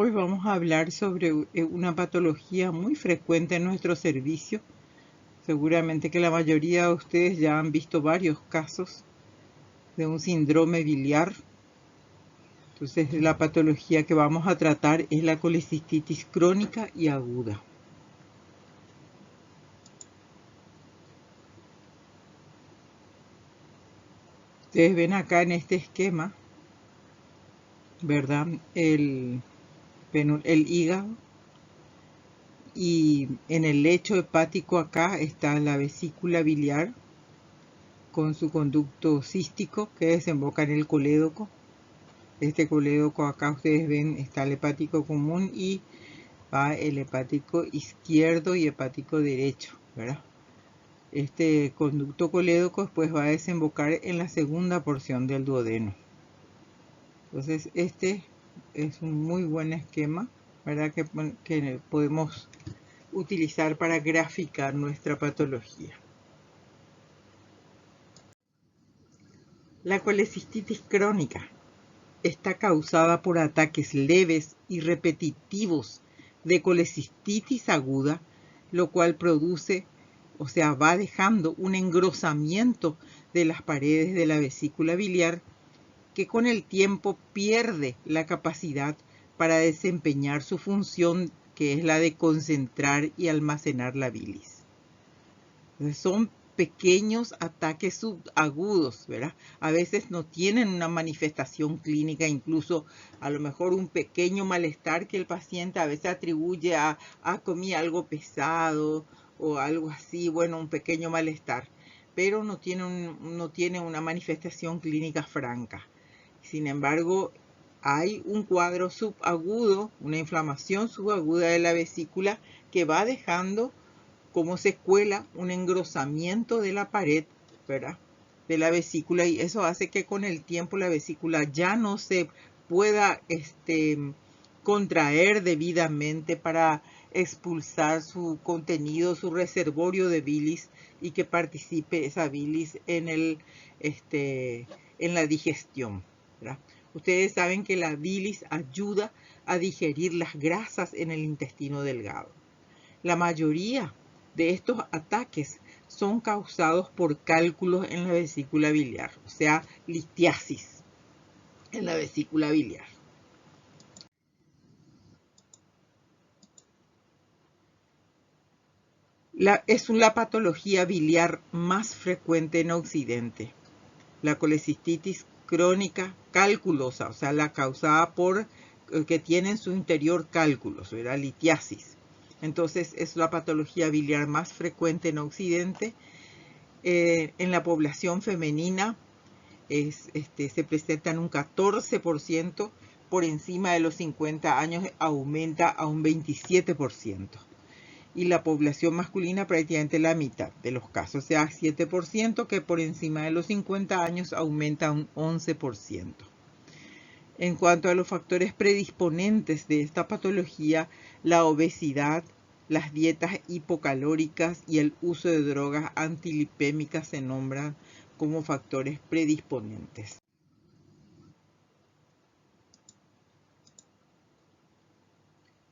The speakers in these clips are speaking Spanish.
Hoy vamos a hablar sobre una patología muy frecuente en nuestro servicio. Seguramente que la mayoría de ustedes ya han visto varios casos de un síndrome biliar. Entonces, la patología que vamos a tratar es la colecistitis crónica y aguda. Ustedes ven acá en este esquema, ¿verdad? El hígado, y en el lecho hepático acá está la vesícula biliar con su conducto cístico que desemboca en el colédoco. Este colédoco acá ustedes ven está el hepático común y va el hepático izquierdo y hepático derecho, ¿verdad? Este conducto colédoco después va a desembocar en la segunda porción del duodeno. Entonces este es un muy buen esquema, ¿verdad? Que podemos utilizar para graficar nuestra patología. La colecistitis crónica está causada por ataques leves y repetitivos de colecistitis aguda, lo cual produce, va dejando un engrosamiento de las paredes de la vesícula biliar que con el tiempo pierde la capacidad para desempeñar su función, que es la de concentrar y almacenar la bilis. Entonces son pequeños ataques subagudos, ¿verdad? A veces no tienen una manifestación clínica, incluso a lo mejor un pequeño malestar que el paciente a veces atribuye a comí algo pesado o algo así, bueno, un pequeño malestar, pero no tiene una manifestación clínica franca. Sin embargo, hay un cuadro subagudo, una inflamación subaguda de la vesícula que va dejando como secuela un engrosamiento de la pared, ¿verdad?, de la vesícula, y eso hace que con el tiempo la vesícula ya no se pueda contraer debidamente para expulsar su contenido, su reservorio de bilis, y que participe esa bilis en la digestión, ¿verdad? Ustedes saben que la bilis ayuda a digerir las grasas en el intestino delgado. La mayoría de estos ataques son causados por cálculos en la vesícula biliar, o sea, litiasis en la vesícula biliar. Es la patología biliar más frecuente en Occidente. La colecistitis crónica calculosa, o sea, la causada por que tiene en su interior cálculos, ¿verdad? Litiasis. Entonces es la patología biliar más frecuente en Occidente. En la población femenina se presenta en un 14%, por encima de los 50 años aumenta a un 27%. Y la población masculina prácticamente la mitad de los casos, o sea, 7%, que por encima de los 50 años aumenta a un 11%. En cuanto a los factores predisponentes de esta patología, la obesidad, las dietas hipocalóricas y el uso de drogas antilipémicas se nombran como factores predisponentes.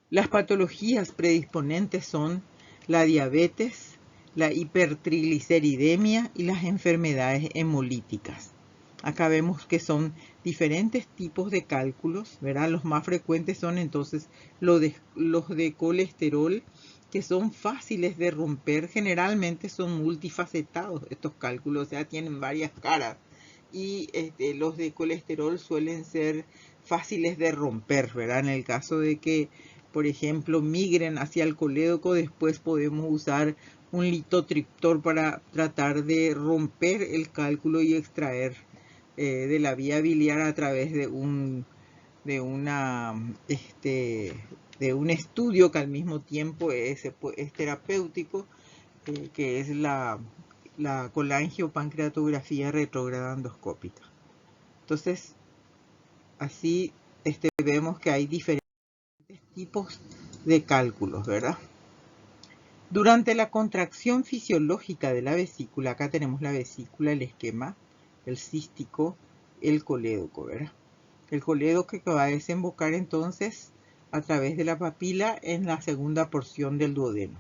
Las patologías predisponentes son la diabetes, la hipertrigliceridemia y las enfermedades hemolíticas. Acá vemos que son diferentes tipos de cálculos, ¿verdad? Los más frecuentes son entonces los de colesterol, que son fáciles de romper. Generalmente son multifacetados estos cálculos, o sea, tienen varias caras. Y los de colesterol suelen ser fáciles de romper, ¿verdad? En el caso de que, por ejemplo, migren hacia el colédoco, después podemos usar un litotriptor para tratar de romper el cálculo y extraer de la vía biliar a través de un estudio que al mismo tiempo es terapéutico, que es la colangiopancreatografía retrógrada endoscópica. Entonces, así vemos que hay diferentes tipos de cálculos, ¿verdad? Durante la contracción fisiológica de la vesícula, acá tenemos la vesícula, el esquema, el cístico, el colédoco, ¿verdad? El colédoco que va a desembocar entonces a través de la papila en la segunda porción del duodeno.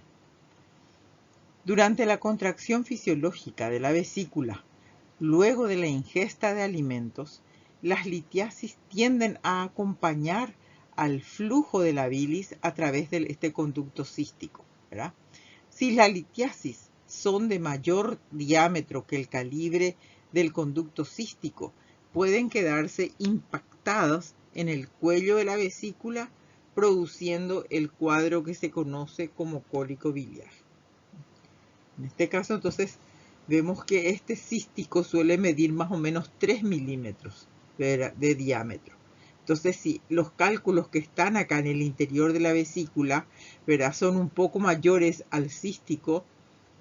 Durante la contracción fisiológica de la vesícula, luego de la ingesta de alimentos, las litiasis tienden a acompañar al flujo de la bilis a través de este conducto cístico, ¿verdad? Si las litiasis son de mayor diámetro que el calibre del conducto cístico, pueden quedarse impactadas en el cuello de la vesícula, produciendo el cuadro que se conoce como cólico biliar. En este caso, entonces, vemos que este cístico suele medir más o menos 3 milímetros de diámetro. Entonces, si los cálculos que están acá en el interior de la vesícula, ¿verdad?, son un poco mayores al cístico,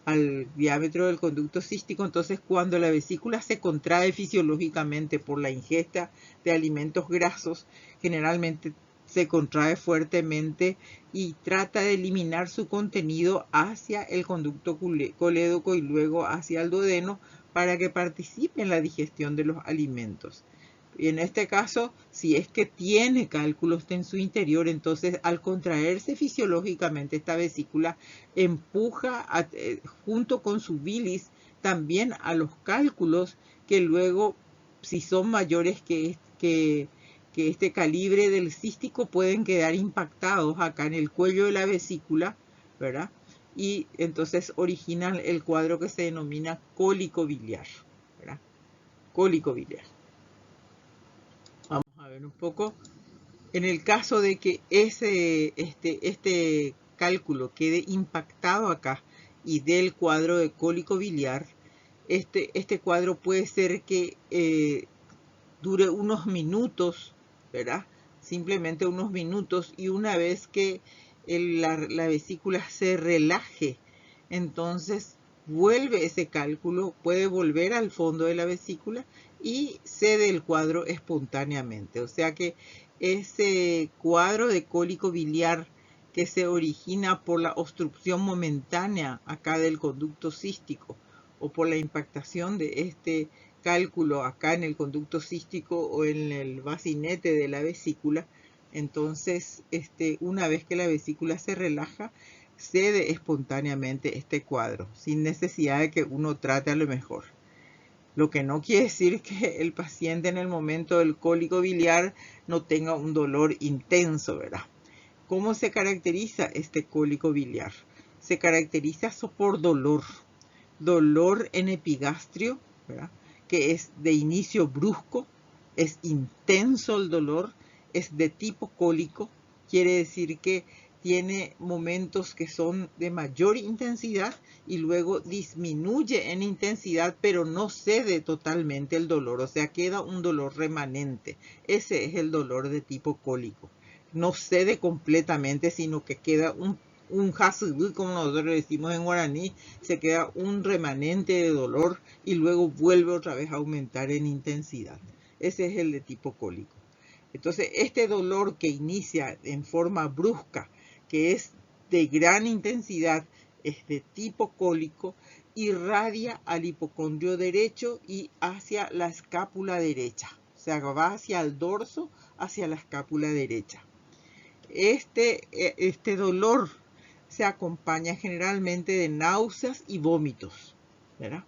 al diámetro del conducto cístico, entonces cuando la vesícula se contrae fisiológicamente por la ingesta de alimentos grasos, generalmente se contrae fuertemente y trata de eliminar su contenido hacia el conducto colédoco y luego hacia el duodeno para que participe en la digestión de los alimentos. Y en este caso, si es que tiene cálculos en su interior, entonces al contraerse fisiológicamente esta vesícula empuja junto con su bilis también a los cálculos que luego, si son mayores que este calibre del cístico, pueden quedar impactados acá en el cuello de la vesícula, ¿verdad? Y entonces originan el cuadro que se denomina cólico biliar, ¿verdad? Cólico biliar. Vamos a ver un poco. En el caso de que este cálculo quede impactado acá y del cuadro de cólico biliar, este cuadro puede ser que dure unos minutos, ¿verdad? Simplemente unos minutos, y una vez que la vesícula se relaje, entonces vuelve ese cálculo, puede volver al fondo de la vesícula y cede el cuadro espontáneamente. O sea que ese cuadro de cólico biliar que se origina por la obstrucción momentánea acá del conducto cístico o por la impactación de este cálculo acá en el conducto cístico o en el bacinete de la vesícula, entonces una vez que la vesícula se relaja, cede espontáneamente este cuadro, sin necesidad de que uno trate a lo mejor. Lo que no quiere decir que el paciente en el momento del cólico biliar no tenga un dolor intenso, ¿verdad? ¿Cómo se caracteriza este cólico biliar? Se caracteriza por dolor en epigastrio, ¿verdad?, que es de inicio brusco, es intenso el dolor, es de tipo cólico, quiere decir que tiene momentos que son de mayor intensidad y luego disminuye en intensidad, pero no cede totalmente el dolor, o sea, queda un dolor remanente. Ese es el dolor de tipo cólico. No cede completamente, sino que queda un hasudú, como nosotros decimos en guaraní, se queda un remanente de dolor y luego vuelve otra vez a aumentar en intensidad. Ese es el de tipo cólico. Entonces, este dolor que inicia en forma brusca, que es de gran intensidad, es de tipo cólico, irradia al hipocondrio derecho y hacia la escápula derecha. O sea, va hacia el dorso, hacia la escápula derecha. Este dolor se acompaña generalmente de náuseas y vómitos, ¿verdad?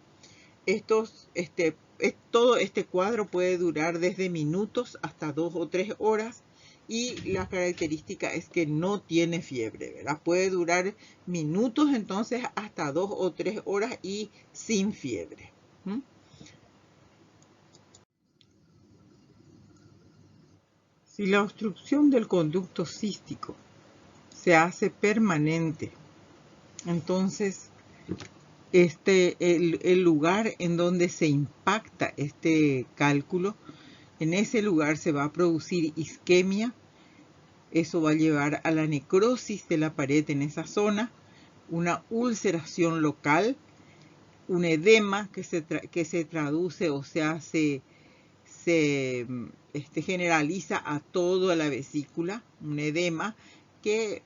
Todo este cuadro puede durar desde minutos hasta 2 o 3 horas y la característica es que no tiene fiebre, ¿verdad? Puede durar minutos, entonces hasta 2 o 3 horas y sin fiebre. Si la obstrucción del conducto cístico se hace permanente, entonces el lugar en donde se impacta este cálculo, en ese lugar se va a producir isquemia. Eso va a llevar a la necrosis de la pared en esa zona, una ulceración local, un edema que se traduce, o sea, se generaliza a toda la vesícula, un edema que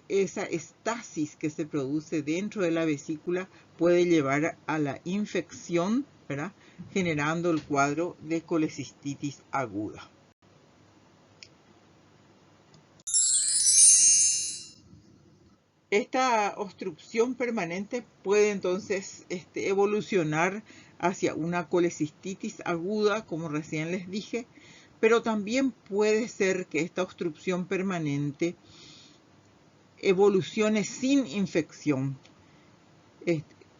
esa estasis que se produce dentro de la vesícula puede llevar a la infección, ¿verdad?, generando el cuadro de colecistitis aguda. Esta obstrucción permanente puede entonces evolucionar hacia una colecistitis aguda, como recién les dije, pero también puede ser que esta obstrucción permanente evolucione sin infección.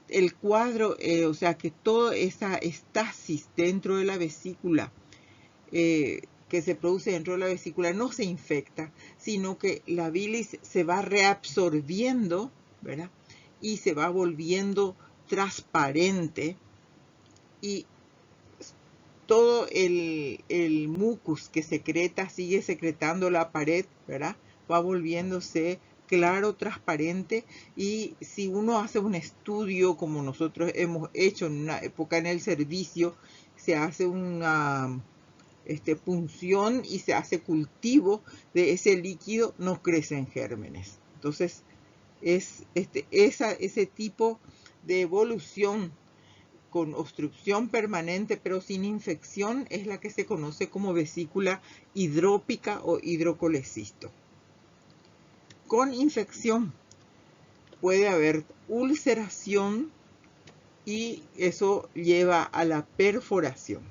El cuadro, o sea que toda esa estasis dentro de la vesícula que se produce dentro de la vesícula no se infecta, sino que la bilis se va reabsorbiendo, ¿verdad? Y se va volviendo transparente y todo el mucus que secreta, sigue secretando la pared, ¿verdad? Va volviéndose claro, transparente, y si uno hace un estudio como nosotros hemos hecho en una época en el servicio, se hace una punción y se hace cultivo de ese líquido, no crecen gérmenes. Entonces, es ese tipo de evolución con obstrucción permanente pero sin infección es la que se conoce como vesícula hidrópica o hidrocolecisto. Con infección puede haber ulceración y eso lleva a la perforación.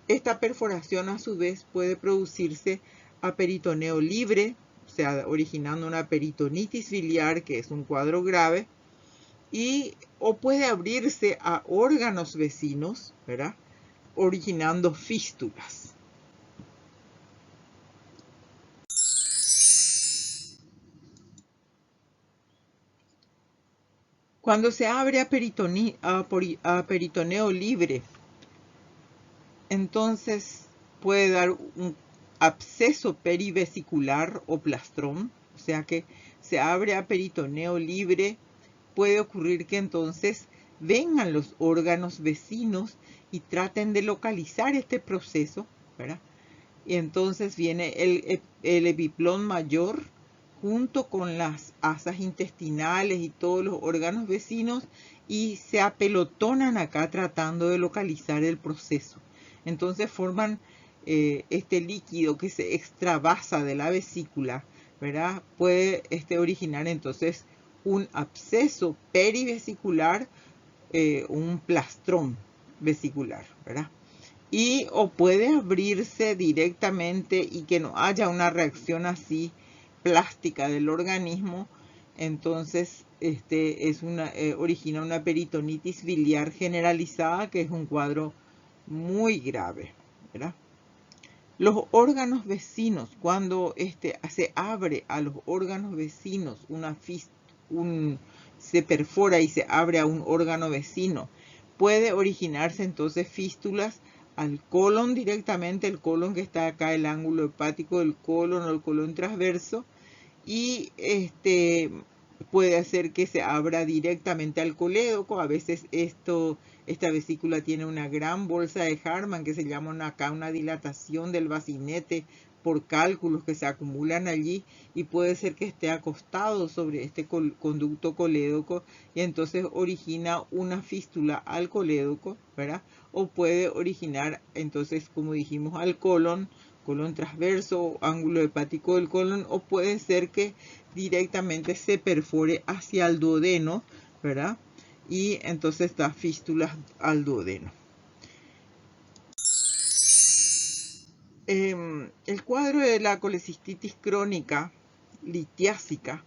Esta perforación a su vez puede producirse a peritoneo libre, o sea, originando una peritonitis biliar, que es un cuadro grave, o puede abrirse a órganos vecinos, ¿verdad? Originando fístulas. Cuando se abre a peritoneo libre, entonces puede dar un absceso perivesicular o plastrón, o sea que se abre a peritoneo libre. Puede ocurrir que entonces vengan los órganos vecinos y traten de localizar este proceso, ¿verdad? Y entonces viene el epiplón mayor junto con las asas intestinales y todos los órganos vecinos y se apelotonan acá tratando de localizar el proceso. Entonces forman este líquido que se extravasa de la vesícula, ¿verdad? Puede originar entonces un absceso perivesicular, un plastrón vesicular, ¿verdad? O puede abrirse directamente y que no haya una reacción así plástica del organismo. Entonces origina una peritonitis biliar generalizada, que es un cuadro muy grave, ¿verdad? Los órganos vecinos, cuando se abre a los órganos vecinos se perfora y se abre a un órgano vecino, puede originarse entonces fístulas al colon directamente, el colon que está acá, el ángulo hepático del colon o el colon transverso, y puede hacer que se abra directamente al colédoco. A veces esta vesícula tiene una gran bolsa de Hartmann que se llama acá una dilatación del bacinete por cálculos que se acumulan allí, y puede ser que esté acostado sobre este conducto colédoco y entonces origina una fístula al colédoco, ¿verdad? O puede originar entonces, como dijimos, al colon transverso, ángulo hepático del colon, o puede ser que directamente se perfore hacia el duodeno, ¿verdad? Y entonces da fístulas al duodeno. El cuadro de la colecistitis crónica litiásica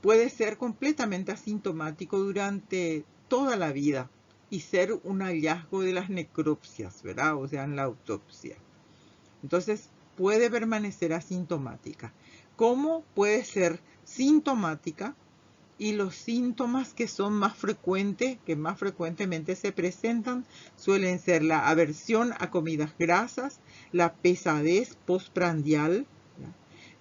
puede ser completamente asintomático durante toda la vida y ser un hallazgo de las necropsias, ¿verdad? O sea, en la autopsia. Entonces puede permanecer asintomática. ¿Cómo puede ser sintomática? Y los síntomas que son más frecuentes, que más frecuentemente se presentan, suelen ser la aversión a comidas grasas, la pesadez postprandial,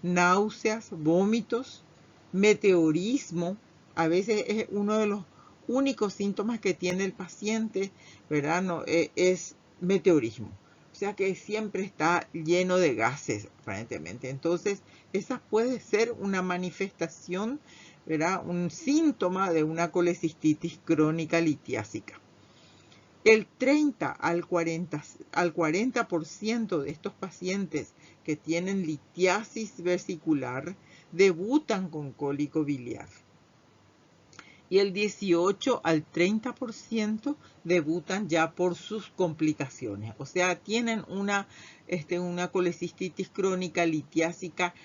náuseas, vómitos, meteorismo. A veces es uno de los únicos síntomas que tiene el paciente, ¿verdad? No, es meteorismo. O sea que siempre está lleno de gases, aparentemente. Entonces, esa puede ser una manifestación, ¿verdad? Un síntoma de una colecistitis crónica litiásica. El 30 al 40% de estos pacientes que tienen litiasis vesicular debutan con cólico biliar. Y el 18 al 30% debutan ya por sus complicaciones. O sea, tienen una colecistitis crónica litiásica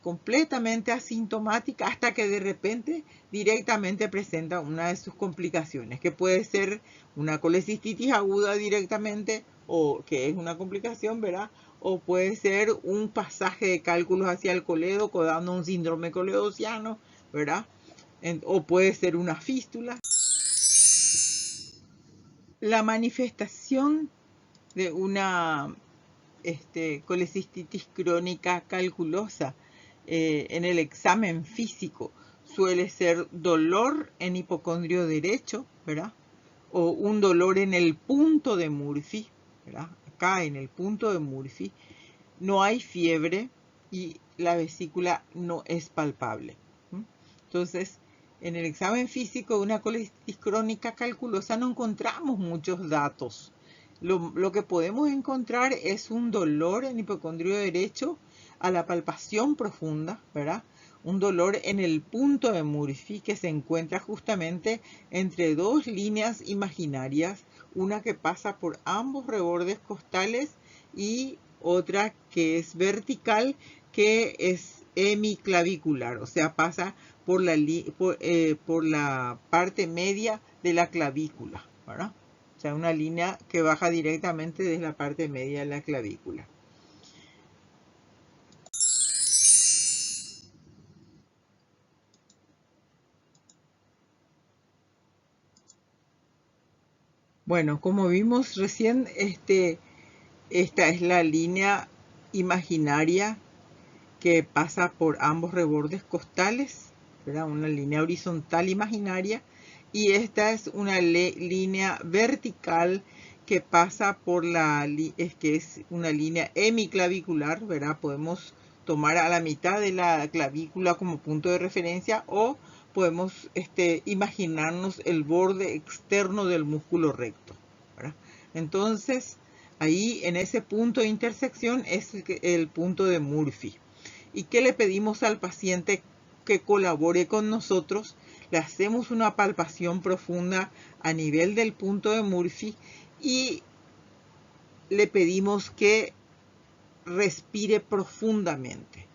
completamente asintomática hasta que de repente directamente presenta una de sus complicaciones, que puede ser una colecistitis aguda directamente, o que es una complicación, ¿verdad? O puede ser un pasaje de cálculos hacia el coledo, dando un síndrome coledociano, ¿verdad? O puede ser una fístula. La manifestación de una colecistitis crónica calculosa en el examen físico suele ser dolor en hipocondrio derecho, ¿verdad? O un dolor en el punto de Murphy, ¿verdad? Acá en el punto de Murphy no hay fiebre y la vesícula no es palpable. Entonces, en el examen físico de una colecitis crónica calculosa no encontramos muchos datos. Lo que podemos encontrar es un dolor en hipocondrio derecho a la palpación profunda, ¿verdad? Un dolor en el punto de Murphy que se encuentra justamente entre dos líneas imaginarias, una que pasa por ambos rebordes costales y otra que es vertical, que es hemiclavicular, o sea, pasa por la parte media de la clavícula, ¿verdad? O sea, una línea que baja directamente desde la parte media de la clavícula. Bueno, como vimos recién, esta es la línea imaginaria que pasa por ambos rebordes costales, ¿verdad? Una línea horizontal imaginaria, y esta es una línea vertical que pasa por que es una línea hemiclavicular, ¿verdad? Podemos tomar a la mitad de la clavícula como punto de referencia, o podemos imaginarnos el borde externo del músculo recto, ¿verdad? Entonces, ahí en ese punto de intersección es el punto de Murphy. ¿Y qué le pedimos al paciente? Que colabore con nosotros. Le hacemos una palpación profunda a nivel del punto de Murphy y le pedimos que respire profundamente.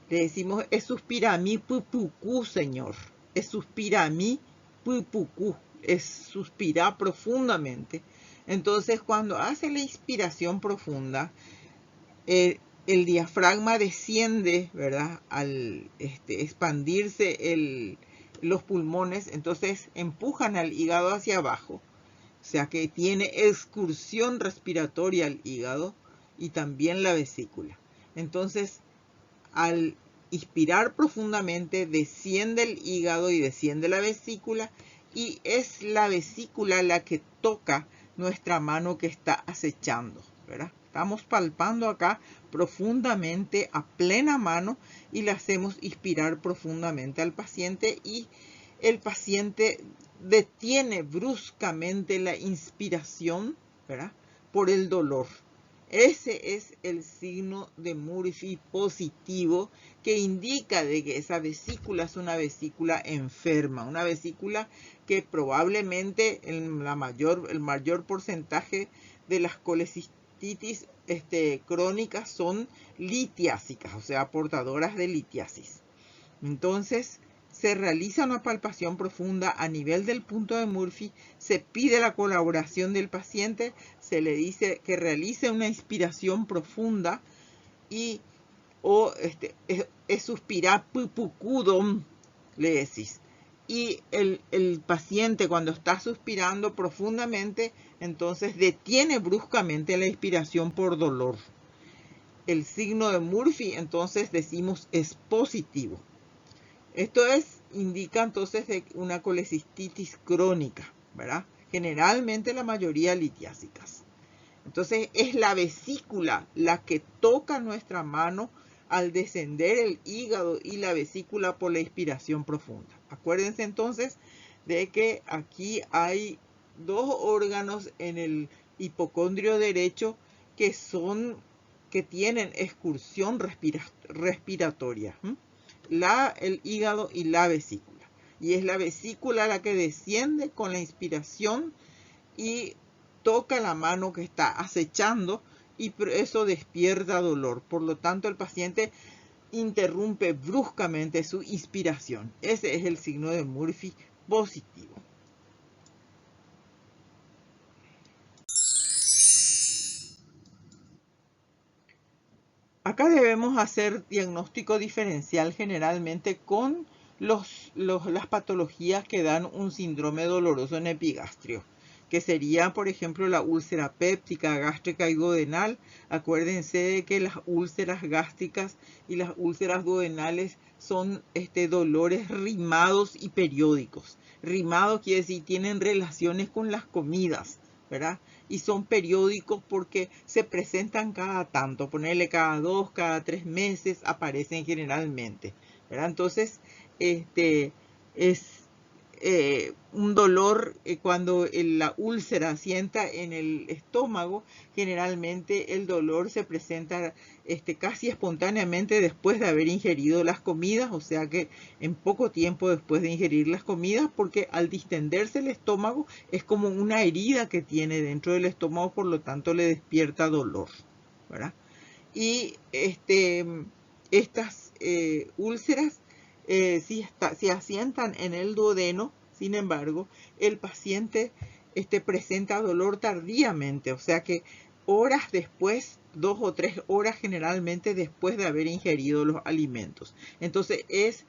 Le decimos, es suspira a mí pupucú, señor. Es suspira a mí pupucú. Es suspirar profundamente. Entonces, cuando hace la inspiración profunda, el diafragma desciende, ¿verdad? Al expandirse los pulmones, entonces empujan al hígado hacia abajo. O sea que tiene excursión respiratoria al hígado y también la vesícula. Entonces, al inspirar profundamente, desciende el hígado y desciende la vesícula, y es la vesícula la que toca nuestra mano que está acechando, ¿verdad? Estamos palpando acá profundamente a plena mano y le hacemos inspirar profundamente al paciente, y el paciente detiene bruscamente la inspiración, ¿verdad? Por el dolor. Ese es el signo de Murphy positivo que indica de que esa vesícula es una vesícula enferma, una vesícula que probablemente el mayor porcentaje de las colecistitis crónicas son litiásicas, o sea, portadoras de litiasis. Entonces, se realiza una palpación profunda a nivel del punto de Murphy, se pide la colaboración del paciente, se le dice que realice una inspiración profunda y es suspirar pupucudum, le decís. Y el paciente, cuando está suspirando profundamente, entonces detiene bruscamente la inspiración por dolor. El signo de Murphy, entonces decimos, es positivo. Esto indica entonces de una colecistitis crónica, ¿verdad? Generalmente la mayoría litiásicas. Entonces es la vesícula la que toca nuestra mano al descender el hígado y la vesícula por la inspiración profunda. Acuérdense entonces de que aquí hay dos órganos en el hipocondrio derecho que tienen excursión respiratoria. el hígado y la vesícula. Y es la vesícula la que desciende con la inspiración y toca la mano que está acechando y eso despierta dolor. Por lo tanto, el paciente interrumpe bruscamente su inspiración. Ese es el signo de Murphy positivo. Acá debemos hacer diagnóstico diferencial generalmente con las patologías que dan un síndrome doloroso en epigastrio, que sería, por ejemplo, la úlcera péptica, gástrica y duodenal. Acuérdense de que las úlceras gástricas y las úlceras duodenales son dolores rimados y periódicos. Rimados quiere decir tienen relaciones con las comidas, ¿verdad? Y son periódicos porque se presentan cada tanto, ponerle cada 2, cada 3 meses aparecen generalmente, ¿verdad? Entonces, es un dolor cuando la úlcera sienta en el estómago. Generalmente el dolor se presenta casi espontáneamente después de haber ingerido las comidas, o sea que en poco tiempo después de ingerir las comidas, porque al distenderse el estómago es como una herida que tiene dentro del estómago, por lo tanto le despierta dolor, ¿verdad? Y estas úlceras si asientan en el duodeno, sin embargo, el paciente presenta dolor tardíamente, o sea que horas después, 2 o 3 horas generalmente después de haber ingerido los alimentos. Entonces es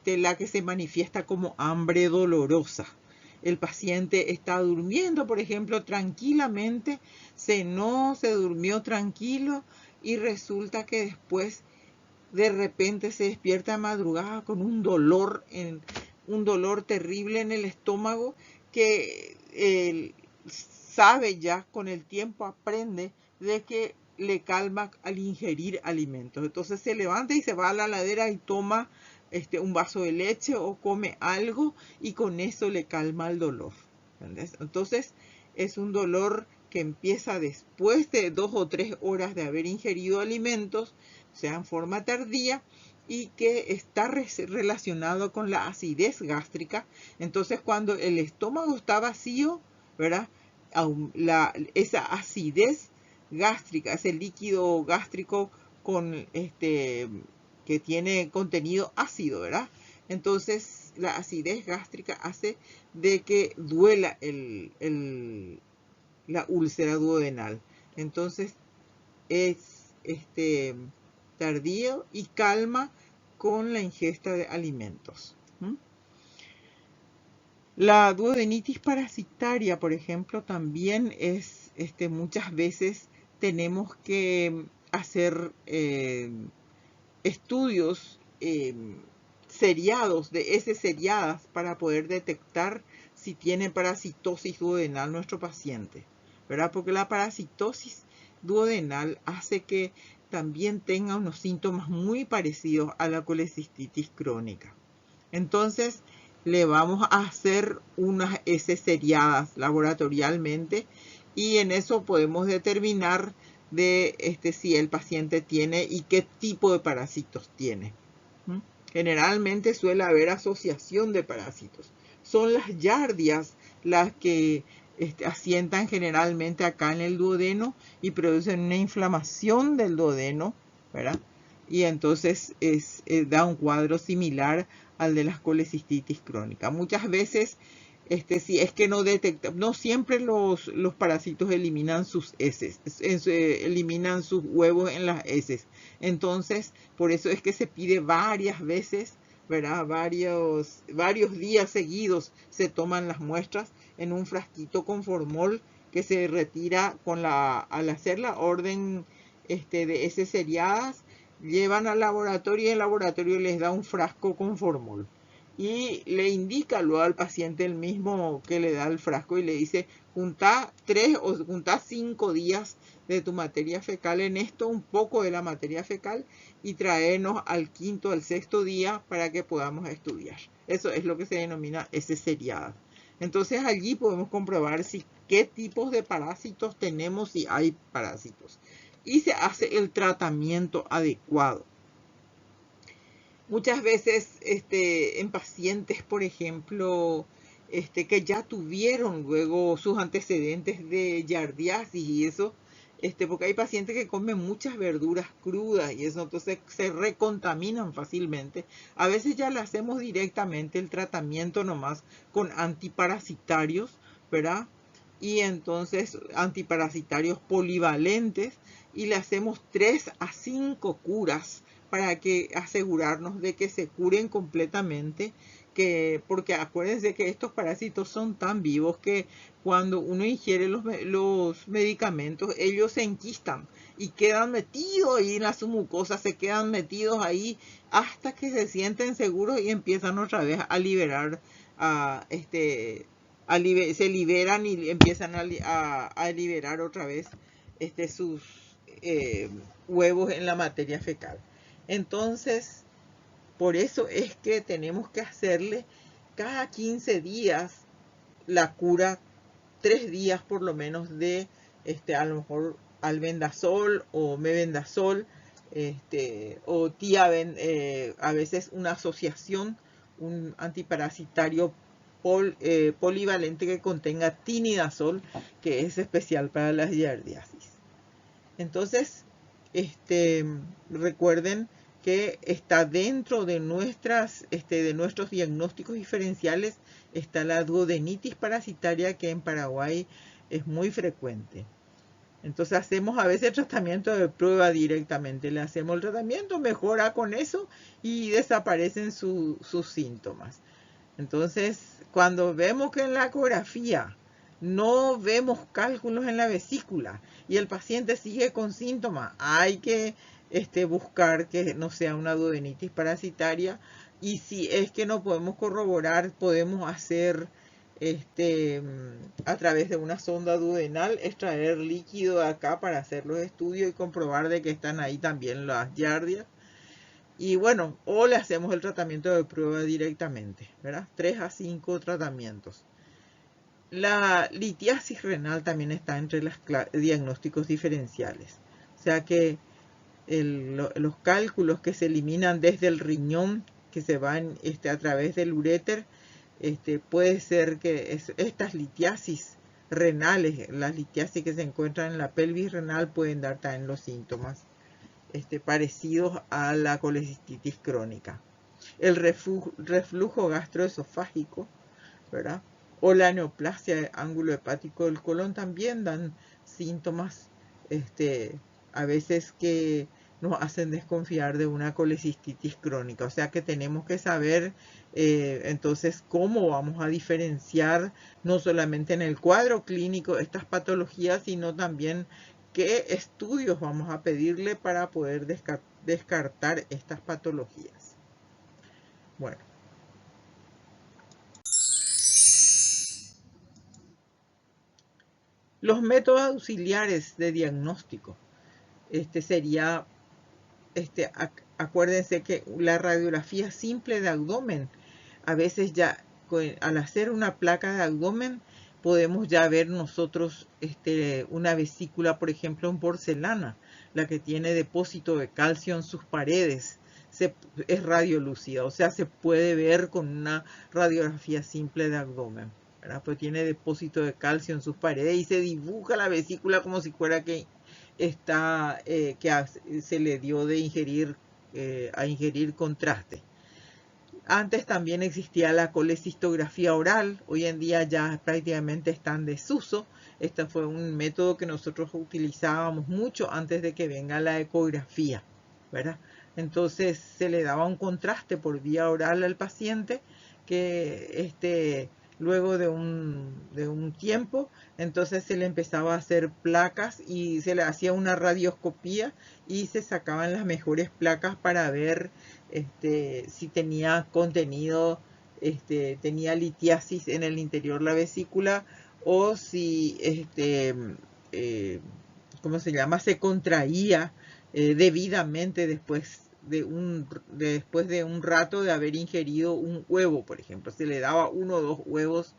la que se manifiesta como hambre dolorosa. El paciente está durmiendo, por ejemplo, tranquilamente, cenó, se durmió tranquilo y resulta que después de repente se despierta de madrugada con un dolor terrible en el estómago que sabe ya, con el tiempo aprende de que le calma al ingerir alimentos. Entonces se levanta y se va a la heladera y toma un vaso de leche o come algo y con eso le calma el dolor. ¿Entendés? Entonces es un dolor que empieza después de 2 o 3 horas de haber ingerido alimentos, o sea, en forma tardía, y que está relacionado con la acidez gástrica. Entonces, cuando el estómago está vacío, ¿verdad? Esa acidez gástrica, ese líquido gástrico con que tiene contenido ácido, ¿verdad? Entonces, la acidez gástrica hace de que duela la úlcera duodenal. Entonces, es tardío y calma con la ingesta de alimentos. La duodenitis parasitaria, por ejemplo, también es, muchas veces tenemos que hacer estudios seriados, de heces seriadas, para poder detectar si tiene parasitosis duodenal nuestro paciente, ¿verdad? Porque la parasitosis duodenal hace que también tenga unos síntomas muy parecidos a la colecistitis crónica. Entonces, le vamos a hacer unas heces seriadas laboratorialmente y en eso podemos determinar de si el paciente tiene y qué tipo de parásitos tiene. Generalmente suele haber asociación de parásitos. Son las yardias las que asientan generalmente acá en el duodeno y producen una inflamación del duodeno, ¿verdad? Y entonces da un cuadro similar al de las colecistitis crónica. Muchas veces, si es que no detecta, no siempre los parásitos eliminan sus heces, eliminan sus huevos en las heces. Entonces, por eso es que se pide varias veces, ¿verdad? Varios días seguidos se toman las muestras en un frasquito con formol que se retira al hacer la orden de heces seriadas. Llevan al laboratorio y el laboratorio les da un frasco con formol y le indica luego al paciente el mismo que le da el frasco y le dice: junta 3 o junta 5 días de tu materia fecal en esto, un poco de la materia fecal, y traernos al 5º, al 6º día para que podamos estudiar. Eso es lo que se denomina heces seriadas. Entonces allí podemos comprobar qué tipos de parásitos tenemos, si hay parásitos, y se hace el tratamiento adecuado. Muchas veces en pacientes, por ejemplo, que ya tuvieron luego sus antecedentes de giardiasis y eso, porque hay pacientes que comen muchas verduras crudas y eso, entonces se recontaminan fácilmente. A veces ya le hacemos directamente el tratamiento nomás con antiparasitarios, ¿verdad? Y entonces antiparasitarios polivalentes y le hacemos 3 a 5 curas para que asegurarnos de que se curen completamente, porque acuérdense que estos parásitos son tan vivos que cuando uno ingiere los medicamentos, ellos se enquistan y quedan metidos ahí en la mucosa, se quedan metidos ahí hasta que se sienten seguros y empiezan otra vez a liberar, a, se liberan y empiezan a liberar otra vez sus eh, huevos en la materia fecal. Entonces, por eso es que tenemos que hacerle cada 15 días la cura, 3 días por lo menos de, a lo mejor albendazol o mebendazol, o a veces una asociación, un antiparasitario polivalente que contenga tinidazol, que es especial para las giardiasis. Entonces, recuerden que está dentro de de nuestros diagnósticos diferenciales, está la duodenitis parasitaria, que en Paraguay es muy frecuente. Entonces hacemos a veces tratamiento de prueba directamente. Le hacemos el tratamiento, mejora con eso y desaparecen sus síntomas. Entonces, cuando vemos que en la ecografía no vemos cálculos en la vesícula y el paciente sigue con síntomas, hay que buscar que no sea una duodenitis parasitaria. Y si es que no podemos corroborar, podemos hacer a través de una sonda duodenal, extraer líquido de acá para hacer los estudios y comprobar de que están ahí también las giardias. Y bueno, o le hacemos el tratamiento de prueba directamente, ¿verdad? 3 a 5 tratamientos. La litiasis renal también está entre los diagnósticos diferenciales. O sea que los cálculos que se eliminan desde el riñón, que se van a través del uréter, puede ser que estas litiasis renales, las litiasis que se encuentran en la pelvis renal, pueden dar también los síntomas parecidos a la colecistitis crónica. El reflujo gastroesofágico, ¿verdad? O la neoplasia del ángulo hepático del colon también dan síntomas a veces que nos hacen desconfiar de una colecistitis crónica. O sea que tenemos que saber entonces cómo vamos a diferenciar no solamente en el cuadro clínico estas patologías, sino también qué estudios vamos a pedirle para poder descartar estas patologías. Bueno, los métodos auxiliares de diagnóstico sería, acuérdense que la radiografía simple de abdomen, a veces ya al hacer una placa de abdomen podemos ya ver nosotros una vesícula, por ejemplo en porcelana, la que tiene depósito de calcio en sus paredes, es radiolúcida, o sea, se puede ver con una radiografía simple de abdomen, ¿verdad? Pues tiene depósito de calcio en sus paredes y se dibuja la vesícula como si fuera que se le dio de ingerir a ingerir contraste. Antes también existía la colecistografía oral, hoy en día ya prácticamente está en desuso. Este fue un método que nosotros utilizábamos mucho antes de que venga la ecografía, ¿verdad? Entonces se le daba un contraste por vía oral al paciente que luego de un tiempo, entonces se le empezaba a hacer placas y se le hacía una radioscopía y se sacaban las mejores placas para ver si tenía contenido, tenía litiasis en el interior de la vesícula o si, ¿cómo se llama? Se contraía debidamente después de un rato de haber ingerido un huevo, por ejemplo. Se le daba 1 o 2 huevos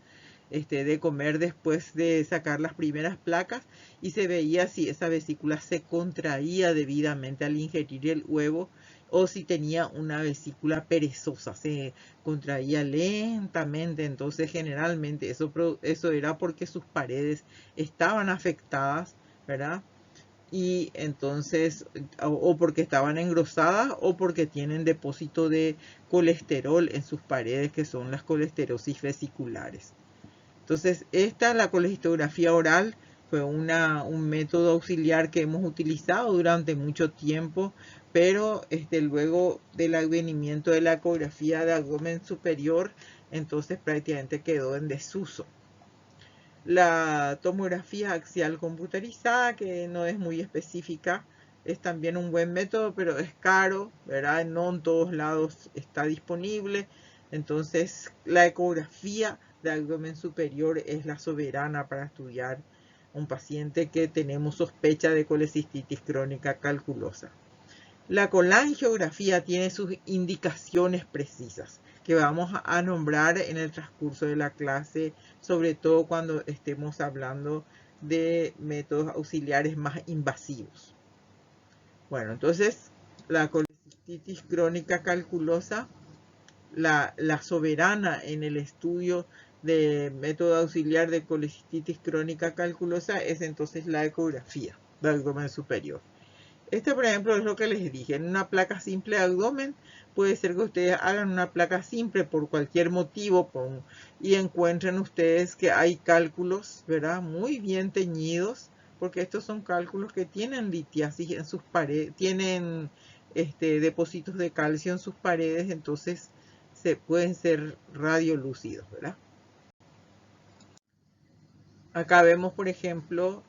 de comer después de sacar las primeras placas y se veía si esa vesícula se contraía debidamente al ingerir el huevo o si tenía una vesícula perezosa, se contraía lentamente. Entonces generalmente eso era porque sus paredes estaban afectadas, ¿verdad? Y entonces, o porque estaban engrosadas o porque tienen depósito de colesterol en sus paredes, que son las colesterosis vesiculares. Entonces, la colecistografía oral fue un método auxiliar que hemos utilizado durante mucho tiempo, pero luego del advenimiento de la ecografía de abdomen superior, entonces prácticamente quedó en desuso. La tomografía axial computarizada, que no es muy específica, es también un buen método, pero es caro, ¿verdad? No en todos lados está disponible. Entonces, la ecografía de abdomen superior es la soberana para estudiar un paciente que tenemos sospecha de colecistitis crónica calculosa. La colangiografía tiene sus indicaciones precisas que vamos a nombrar en el transcurso de la clase, sobre todo cuando estemos hablando de métodos auxiliares más invasivos. Bueno, entonces la colecistitis crónica calculosa, la soberana en el estudio de método auxiliar de colecistitis crónica calculosa es entonces la ecografía del abdomen superior. Por ejemplo, es lo que les dije. En una placa simple de abdomen, puede ser que ustedes hagan una placa simple por cualquier motivo y encuentren ustedes que hay cálculos, ¿verdad? Muy bien teñidos, porque estos son cálculos que tienen litiasis en sus paredes, tienen depósitos de calcio en sus paredes, entonces pueden ser radiolúcidos, ¿verdad? Acá vemos, por ejemplo,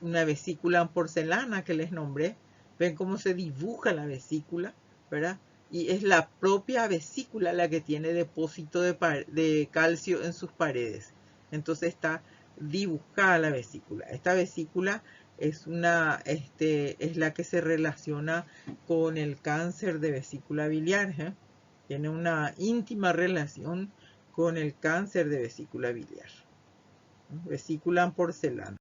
una vesícula en porcelana que les nombré. Ven cómo se dibuja la vesícula, ¿verdad? Y es la propia vesícula la que tiene depósito de calcio en sus paredes. Entonces está dibujada la vesícula. Esta vesícula es la que se relaciona con el cáncer de vesícula biliar, ¿eh? Tiene una íntima relación con el cáncer de vesícula biliar. Vesícula en porcelana.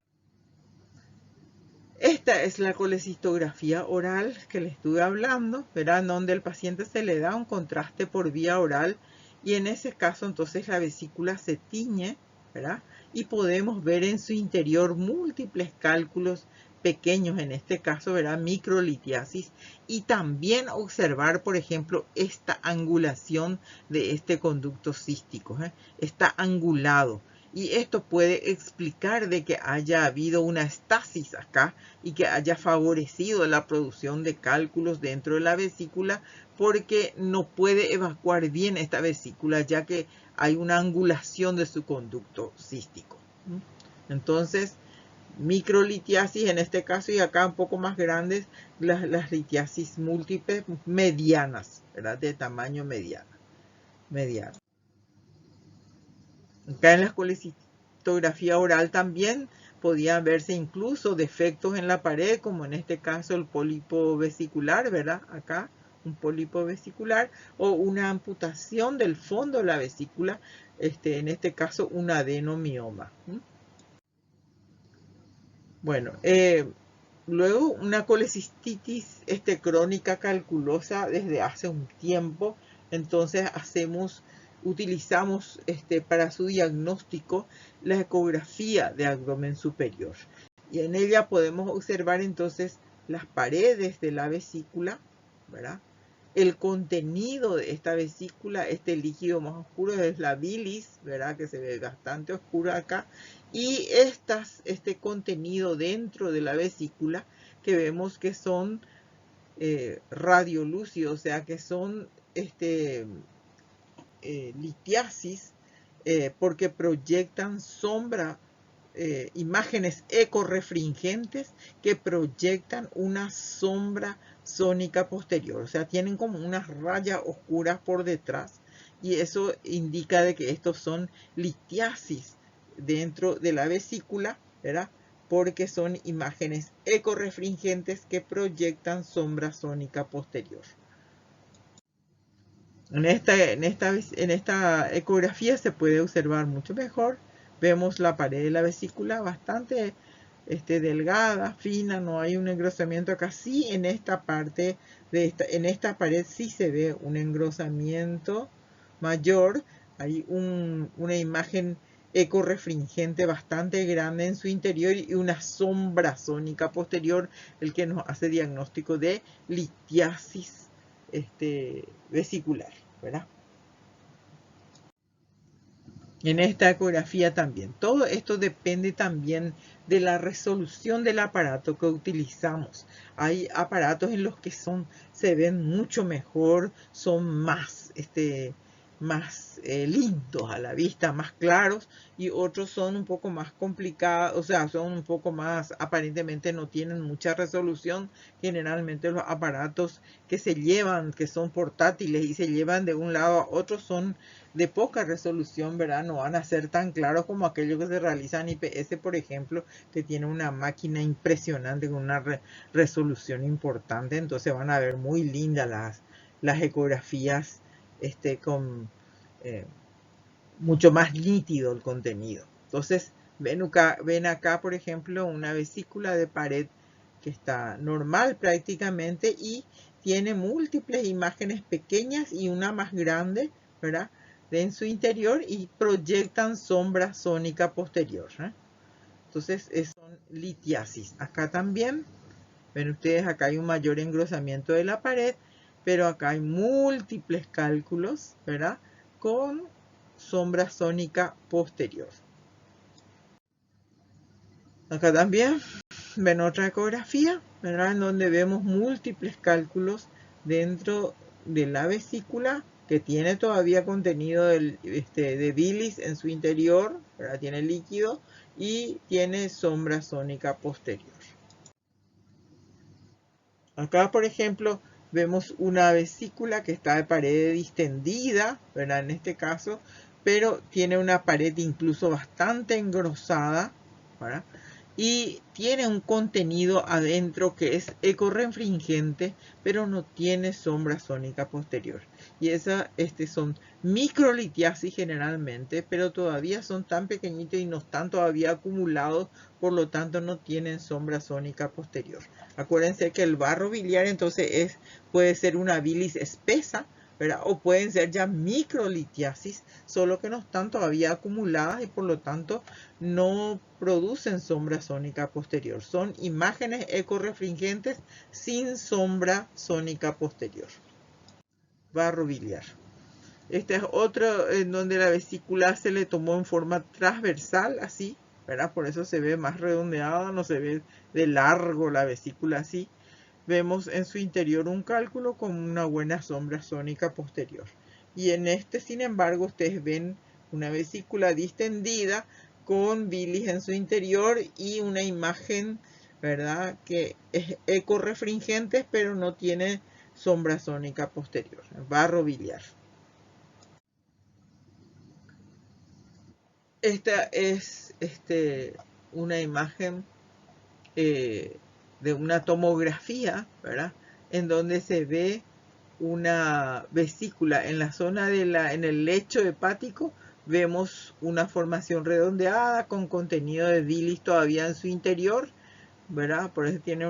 Esta es la colecistografía oral que le estuve hablando, ¿verdad? Donde al paciente se le da un contraste por vía oral y en ese caso entonces la vesícula se tiñe, ¿verdad? Y podemos ver en su interior múltiples cálculos pequeños, en este caso, ¿verdad? Microlitiasis, y también observar, por ejemplo, esta angulación de este conducto cístico, ¿eh? Está angulado. Y esto puede explicar de que haya habido una estasis acá y que haya favorecido la producción de cálculos dentro de la vesícula, porque no puede evacuar bien esta vesícula ya que hay una angulación de su conducto cístico. Entonces, microlitiasis en este caso, y acá un poco más grandes, las litiasis múltiples medianas, ¿verdad? De tamaño mediano. Acá en la colecistografía oral también podían verse incluso defectos en la pared, como en este caso el pólipo vesicular, ¿verdad? Acá un pólipo vesicular o una amputación del fondo de la vesícula, en este caso un adenomioma. Bueno, luego una colecistitis crónica calculosa desde hace un tiempo, entonces utilizamos para su diagnóstico la ecografía de abdomen superior. Y en ella podemos observar entonces las paredes de la vesícula, ¿verdad? El contenido de esta vesícula, este líquido más oscuro es la bilis, ¿verdad? Que se ve bastante oscuro acá. Y este contenido dentro de la vesícula que vemos que son radiolúcidos, o sea que son litiasis, porque proyectan imágenes ecorefringentes que proyectan una sombra sónica posterior, o sea, tienen como unas rayas oscuras por detrás, y eso indica de que estos son litiasis dentro de la vesícula, ¿verdad? Porque son imágenes ecorefringentes que proyectan sombra sónica posterior. En esta ecografía se puede observar mucho mejor. Vemos la pared de la vesícula bastante delgada, fina, no hay un engrosamiento acá. Sí, en esta parte en esta pared sí se ve un engrosamiento mayor. Hay una imagen ecorefringente bastante grande en su interior y una sombra sónica posterior, el que nos hace diagnóstico de litiasis vesicular, ¿verdad? En esta ecografía también. Todo esto depende también de la resolución del aparato que utilizamos. Hay aparatos en los que se ven mucho mejor, son más, más lindos a la vista, más claros, y otros son un poco más complicados, o sea, son un poco más, aparentemente no tienen mucha resolución. Generalmente los aparatos que se llevan, que son portátiles y se llevan de un lado a otro, son de poca resolución, ¿verdad? No van a ser tan claros como aquellos que se realizan IPS, por ejemplo, que tiene una máquina impresionante con una resolución importante. Entonces van a ver muy lindas las ecografías con mucho más nítido el contenido. Entonces ven acá, por ejemplo, una vesícula de pared que está normal prácticamente y tiene múltiples imágenes pequeñas y una más grande, ¿verdad?, en su interior, y proyectan sombra sónica posterior, ¿eh? Entonces son litiasis. Acá también, ven ustedes, acá hay un mayor engrosamiento de la pared, pero acá hay múltiples cálculos, ¿verdad?, con sombra sónica posterior. Acá también ven otra ecografía, ¿verdad?, en donde vemos múltiples cálculos dentro de la vesícula, que tiene todavía contenido de bilis en su interior, ¿verdad?, tiene líquido y tiene sombra sónica posterior. Acá, por ejemplo, vemos una vesícula que está de pared distendida, ¿verdad?, en este caso, pero tiene una pared incluso bastante engrosada, ¿verdad?, y tiene un contenido adentro que es ecorefringente, pero no tiene sombra sónica posterior. Y esas son microlitiasis generalmente, pero todavía son tan pequeñitos y no están todavía acumulados, por lo tanto no tienen sombra sónica posterior. Acuérdense que el barro biliar entonces puede ser una bilis espesa, ¿verdad?, o pueden ser ya microlitiasis, solo que no están todavía acumuladas y por lo tanto no producen sombra sónica posterior. Son imágenes ecorefringentes sin sombra sónica posterior. Barro biliar. Este es otro en donde la vesícula se le tomó en forma transversal, así, ¿verdad? Por eso se ve más redondeada, no se ve de largo la vesícula así. Vemos en su interior un cálculo con una buena sombra sónica posterior. Y en este, sin embargo, ustedes ven una vesícula distendida con bilis en su interior y una imagen, ¿verdad?, que es ecorefringente, pero no tiene sombra sónica posterior. Barro biliar. Esta es una imagen de una tomografía, ¿verdad?, en donde se ve una vesícula en la zona en el lecho hepático. Vemos una formación redondeada con contenido de bilis todavía en su interior, ¿verdad? Por eso tiene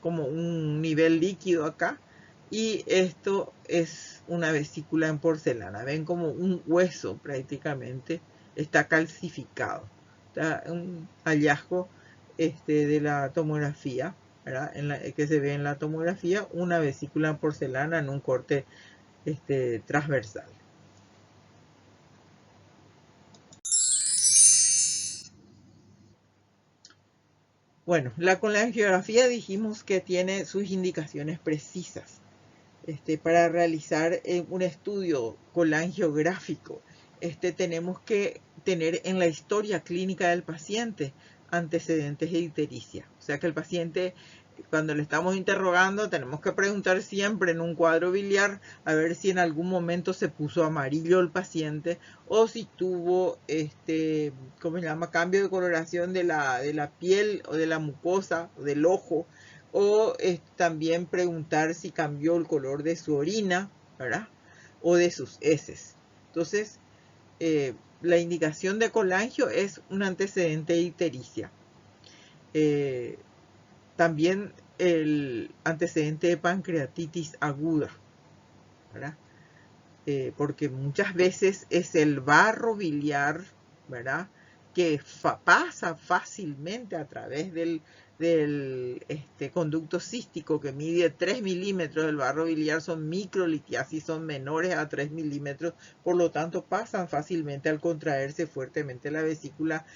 como un nivel líquido acá. Y esto es una vesícula en porcelana. Ven como un hueso prácticamente está calcificado. Está un hallazgo de la tomografía, ¿verdad?, que se ve en la tomografía, una vesícula en porcelana en un corte transversal. Bueno, la colangiografía dijimos que tiene sus indicaciones precisas. Para realizar un estudio colangiográfico, tenemos que tener en la historia clínica del paciente antecedentes de ictericia. O sea que el paciente, cuando le estamos interrogando, tenemos que preguntar siempre en un cuadro biliar a ver si en algún momento se puso amarillo el paciente o si tuvo ¿cómo se llama?, cambio de coloración de la piel o de la mucosa o del ojo, o también preguntar si cambió el color de su orina, ¿verdad?, o de sus heces. Entonces, la indicación de colangio es un antecedente de ictericia. Eh, también el antecedente de pancreatitis aguda, ¿verdad? Porque muchas veces es el barro biliar, ¿verdad? Que pasa fácilmente a través del conducto cístico que mide 3 milímetros. El barro biliar son microlitiasis, son menores a 3 milímetros, por lo tanto pasan fácilmente al contraerse fuertemente la vesícula.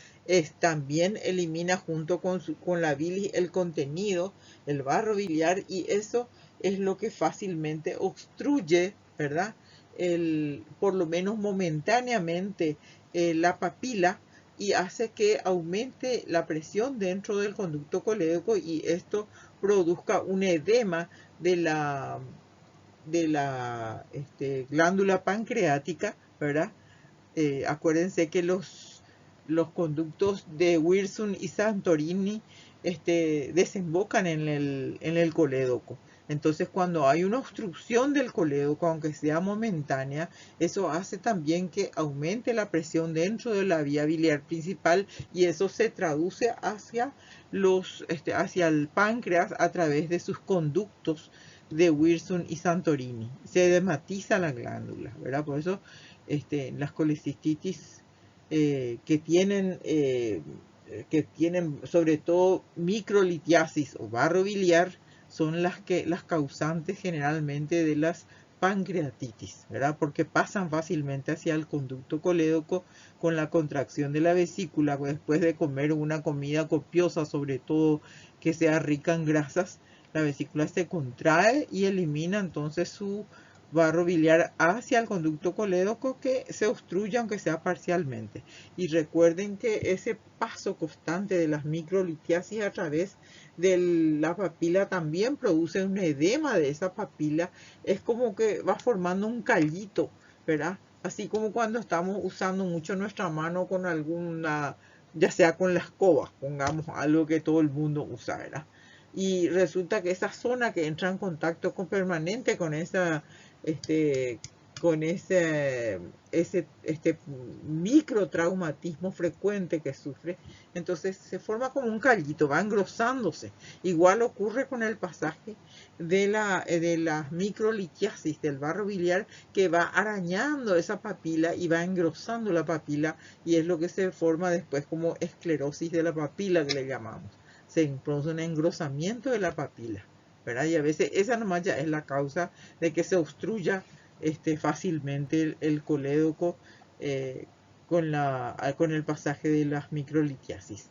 También elimina junto con la bilis el contenido, el barro biliar, y eso es lo que fácilmente obstruye, ¿verdad? Por lo menos momentáneamente, la papila, y hace que aumente la presión dentro del conducto colédoco, y esto produzca un edema de la glándula pancreática, ¿verdad? Acuérdense que los conductos de Wirsung y Santorini desembocan en el colédoco. Entonces, cuando hay una obstrucción del colédoco, aunque sea momentánea, eso hace también que aumente la presión dentro de la vía biliar principal, y eso se traduce hacia el páncreas a través de sus conductos de Wirsung y Santorini. Se edematiza la glándula, ¿verdad? Por eso las colecistitis que tienen sobre todo microlitiasis o barro biliar son las causantes generalmente de las pancreatitis, ¿verdad? Porque pasan fácilmente hacia el conducto colédoco con la contracción de la vesícula después de comer una comida copiosa, sobre todo que sea rica en grasas. La vesícula se contrae y elimina entonces su barro biliar hacia el conducto colédoco, que se obstruye aunque sea parcialmente. Y recuerden que ese paso constante de las microlitiasis a través de la papila también produce un edema de esa papila. Es como que va formando un callito, ¿verdad? Así como cuando estamos usando mucho nuestra mano con alguna, ya sea con la escoba, pongamos algo que todo el mundo usa, ¿verdad? Y resulta que esa zona que entra en contacto permanente con este, ese microtraumatismo frecuente que sufre, entonces se forma como un callito, va engrosándose. Igual ocurre con el pasaje de las microlitiasis del barro biliar, que va arañando esa papila y va engrosando la papila, y es lo que se forma después como esclerosis de la papila, que le llamamos. Se produce un engrosamiento de la papila, ¿verdad? Y a veces esa nomás ya es la causa de que se obstruya fácilmente el colédoco, con el pasaje de las microlitiasis.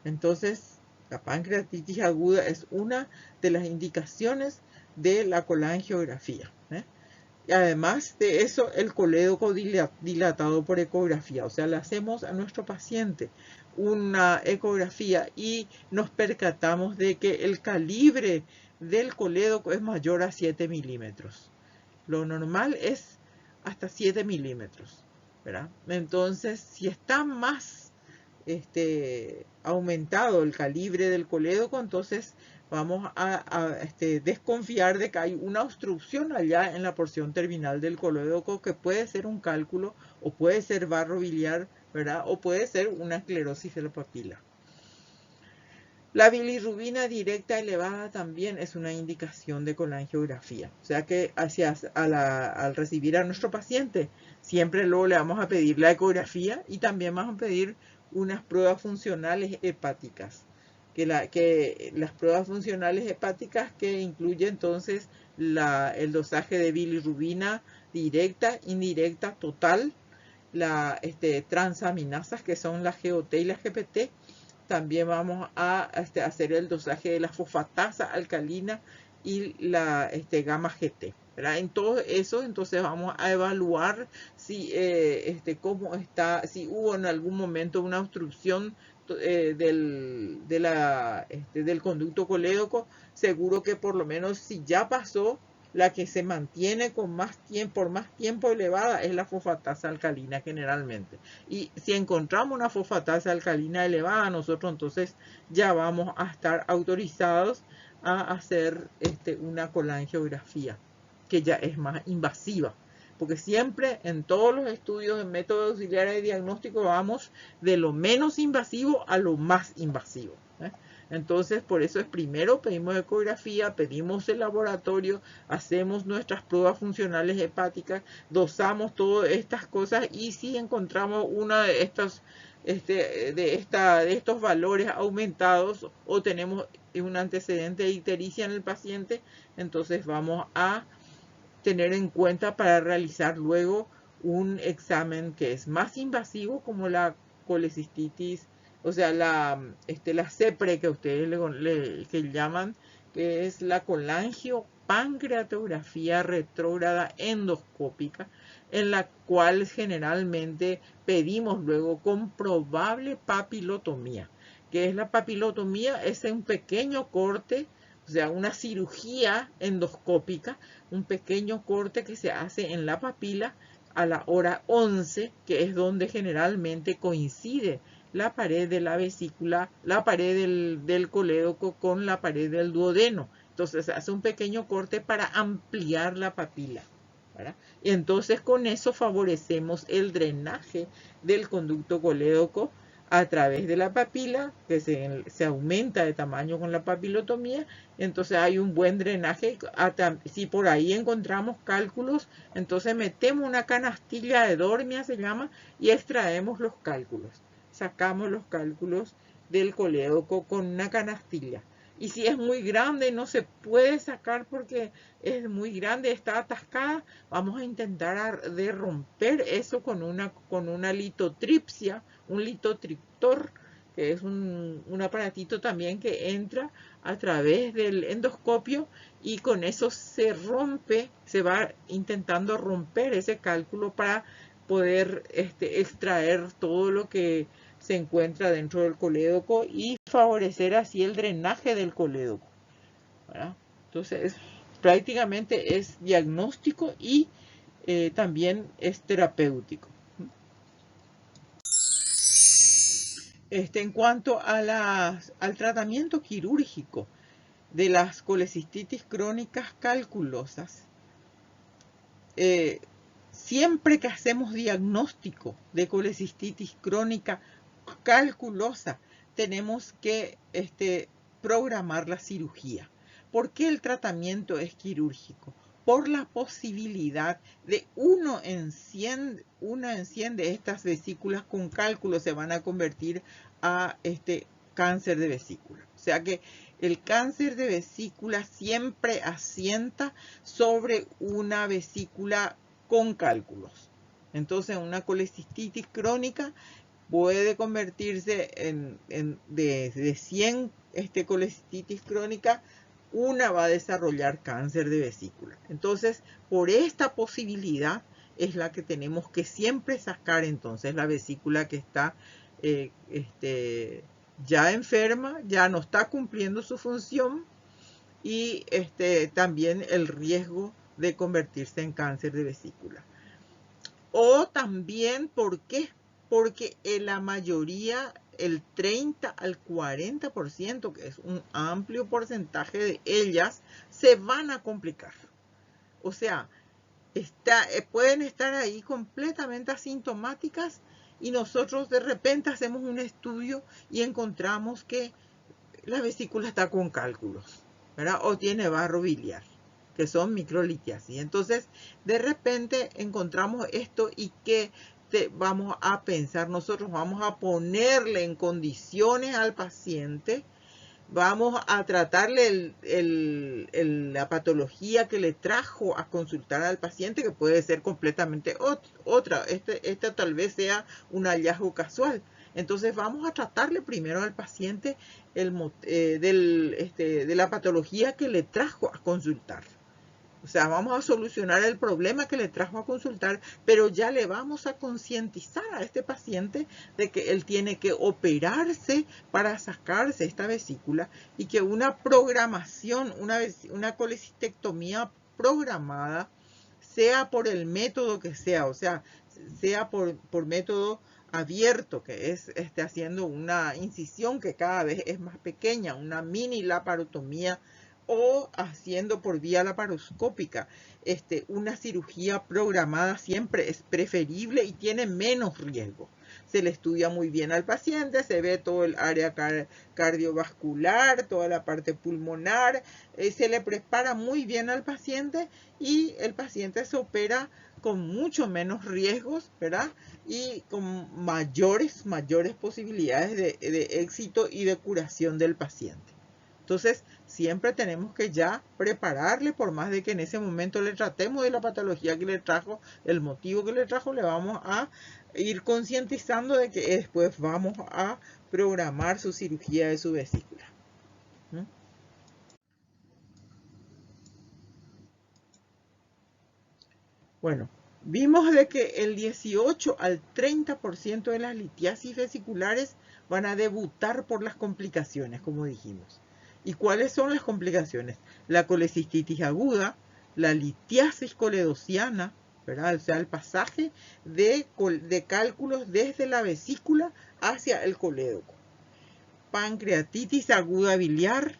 Entonces, la pancreatitis aguda es una de las indicaciones de la colangiografía, ¿eh? Y además de eso, el colédoco dilatado por ecografía. O sea, le hacemos a nuestro paciente una ecografía y nos percatamos de que el calibre del colédoco es mayor a 7 milímetros. Lo normal es hasta 7 milímetros, ¿verdad? Entonces, si está más aumentado el calibre del colédoco, entonces vamos a desconfiar de que hay una obstrucción allá en la porción terminal del colédoco, que puede ser un cálculo, o puede ser barro biliar, ¿verdad? O puede ser una esclerosis de la papila. La bilirrubina directa elevada también es una indicación de colangiografía. O sea que al recibir a nuestro paciente, siempre luego le vamos a pedir la ecografía, y también vamos a pedir unas pruebas funcionales hepáticas. Que las pruebas funcionales hepáticas, que incluye entonces el dosaje de bilirrubina directa, indirecta, total, transaminasas, que son la GOT y la GPT. También vamos a hacer el dosaje de la fosfatasa alcalina y la gamma GT, ¿verdad? En todo eso, entonces vamos a evaluar cómo está, si hubo en algún momento una obstrucción del conducto colédoco. Seguro que por lo menos, si ya pasó, la que se mantiene por más tiempo elevada es la fosfatasa alcalina generalmente. Y si encontramos una fosfatasa alcalina elevada, nosotros entonces ya vamos a estar autorizados a hacer una colangiografía, que ya es más invasiva. Porque siempre en todos los estudios en métodos auxiliares de diagnóstico vamos de lo menos invasivo a lo más invasivo, Entonces, por eso es primero pedimos ecografía, pedimos el laboratorio, hacemos nuestras pruebas funcionales hepáticas, dosamos todas estas cosas y si encontramos una de estas, de estos valores aumentados o tenemos un antecedente de ictericia en el paciente, entonces vamos a tener en cuenta para realizar luego un examen que es más invasivo como la colecistitis, o sea, la CEPRE que ustedes que llaman, que es la colangiopancreatografía retrógrada endoscópica, en la cual generalmente pedimos luego comprobable papilotomía. ¿Qué es la papilotomía? Es un pequeño corte, o sea, una cirugía endoscópica, un pequeño corte que se hace en la papila a la hora 11, que es donde generalmente coincide la pared de la vesícula, la pared del colédoco con la pared del duodeno. Entonces se hace un pequeño corte para ampliar la papila, ¿verdad? Y entonces con eso favorecemos el drenaje del conducto colédoco a través de la papila, que se aumenta de tamaño con la papilotomía. Entonces hay un buen drenaje. Si por ahí encontramos cálculos, entonces metemos una canastilla de Dormia, se llama, y extraemos los cálculos. Sacamos los cálculos del colédoco con una canastilla. Y si es muy grande, no se puede sacar porque es muy grande, está atascada, vamos a intentar de romper eso con una litotripsia, un litotriptor, que es un aparatito también que entra a través del endoscopio y con eso se rompe, se va intentando romper ese cálculo para poder extraer todo lo que se encuentra dentro del colédoco y favorecer así el drenaje del colédoco, ¿verdad? Entonces, prácticamente es diagnóstico y también es terapéutico. En cuanto a al tratamiento quirúrgico de las colecistitis crónicas calculosas, siempre que hacemos diagnóstico de colecistitis crónica calculosa, tenemos que programar la cirugía. ¿Por qué el tratamiento es quirúrgico? Por la posibilidad de una en 100 de estas vesículas con cálculo se van a convertir a cáncer de vesícula. O sea que el cáncer de vesícula siempre asienta sobre una vesícula con cálculos. Entonces, una colecistitis crónica puede convertirse de 100 colecistitis crónica, una va a desarrollar cáncer de vesícula. Entonces, por esta posibilidad es la que tenemos que siempre sacar entonces la vesícula que está ya enferma, ya no está cumpliendo su función y también el riesgo de convertirse en cáncer de vesícula. O también, ¿por qué? Porque en la mayoría, el 30 al 40%, que es un amplio porcentaje de ellas, se van a complicar. O sea, pueden estar ahí completamente asintomáticas y nosotros de repente hacemos un estudio y encontramos que la vesícula está con cálculos, ¿verdad? O tiene barro biliar, que son microlitiasis. Entonces, de repente encontramos esto y que vamos a pensar, nosotros vamos a ponerle en condiciones al paciente, vamos a tratarle la patología que le trajo a consultar al paciente, que puede ser completamente otra. Esta tal vez sea un hallazgo casual. Entonces vamos a tratarle primero al paciente de la patología que le trajo a consultar. O sea, vamos a solucionar el problema que le trajo a consultar, pero ya le vamos a concientizar a este paciente de que él tiene que operarse para sacarse esta vesícula y que una programación, una colecistectomía programada, sea por el método que sea, o sea por método abierto, que es haciendo una incisión que cada vez es más pequeña, una mini laparotomía o haciendo por vía laparoscópica. Una cirugía programada siempre es preferible y tiene menos riesgo. Se le estudia muy bien al paciente, se ve todo el área cardiovascular, toda la parte pulmonar, se le prepara muy bien al paciente y el paciente se opera con mucho menos riesgos, ¿verdad? Y con mayores posibilidades de éxito y de curación del paciente. Entonces, siempre tenemos que ya prepararle, por más de que en ese momento le tratemos de la patología que le trajo, el motivo que le trajo, le vamos a ir concientizando de que después vamos a programar su cirugía de su vesícula. ¿Mm? Bueno, vimos de que el 18 al 30% de las litiasis vesiculares van a debutar por las complicaciones, como dijimos. ¿Y cuáles son las complicaciones? La colecistitis aguda, la litiasis coledociana, ¿verdad? O sea, el pasaje de cálculos desde la vesícula hacia el colédoco. Pancreatitis aguda biliar,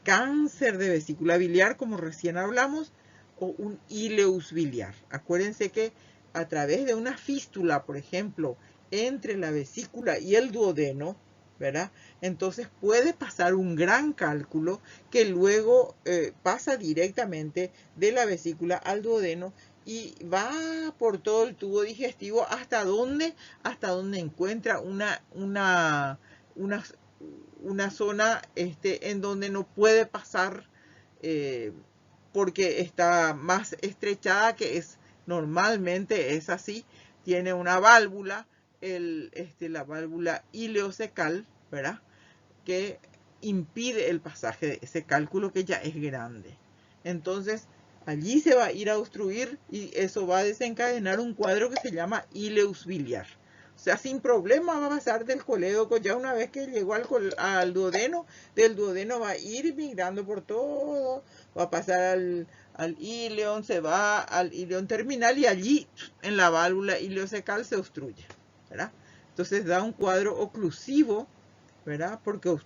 cáncer de vesícula biliar, como recién hablamos, o un ileus biliar. Acuérdense que a través de una fístula, por ejemplo, entre la vesícula y el duodeno, ¿verdad? Entonces puede pasar un gran cálculo que luego pasa directamente de la vesícula al duodeno y va por todo el tubo digestivo hasta donde encuentra una zona en donde no puede pasar porque está más estrechada, que es normalmente es así, tiene una válvula, la válvula ileocecal, ¿verdad? Que impide el pasaje de ese cálculo que ya es grande. Entonces, allí se va a ir a obstruir y eso va a desencadenar un cuadro que se llama ileus biliar. O sea, sin problema va a pasar del colédoco, ya una vez que llegó al duodeno, del duodeno va a ir migrando por todo, va a pasar al ileón, se va al ileón terminal y allí en la válvula ileocecal se obstruye, ¿verdad? Entonces da un cuadro oclusivo, ¿verdad? Porque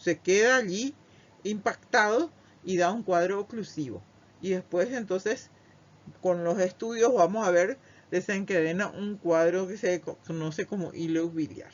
se queda allí impactado y da un cuadro oclusivo. Y después entonces con los estudios vamos a ver desencadena un cuadro que se conoce como ileus biliar.